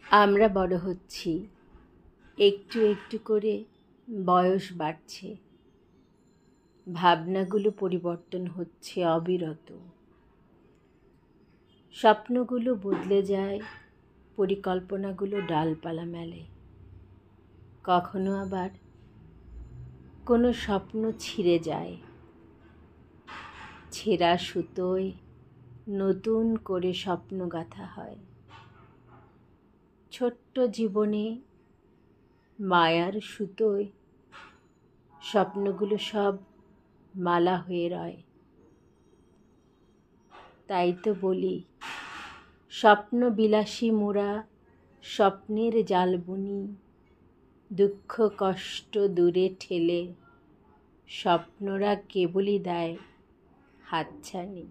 আমরা বড় হচ্ছি, একটু একটু করে বয়স বাড়ছে, ভাবনাগুলো পরিবর্তন হচ্ছে অবিরত। স্বপ্নগুলো বদলে যায়, পরিকল্পনাগুলো ডালপালা মেলে। কখনো আবার কোনো স্বপ্ন ছিঁড়ে যায়, ছেঁড়া সুতোয় নতুন করে স্বপ্ন গাঁথা হয়। ছোট্ট জীবনে মায়ার সুতোয় স্বপ্নগুলো সব মালা হয়ে রয়। তাই তো বলি, স্বপ্ন বিলাসী মোরা, স্বপ্নের জাল বুনি, দুঃখ কষ্ট দূরে ঠেলে স্বপ্নরা কেবলই দেয় হাতছানি।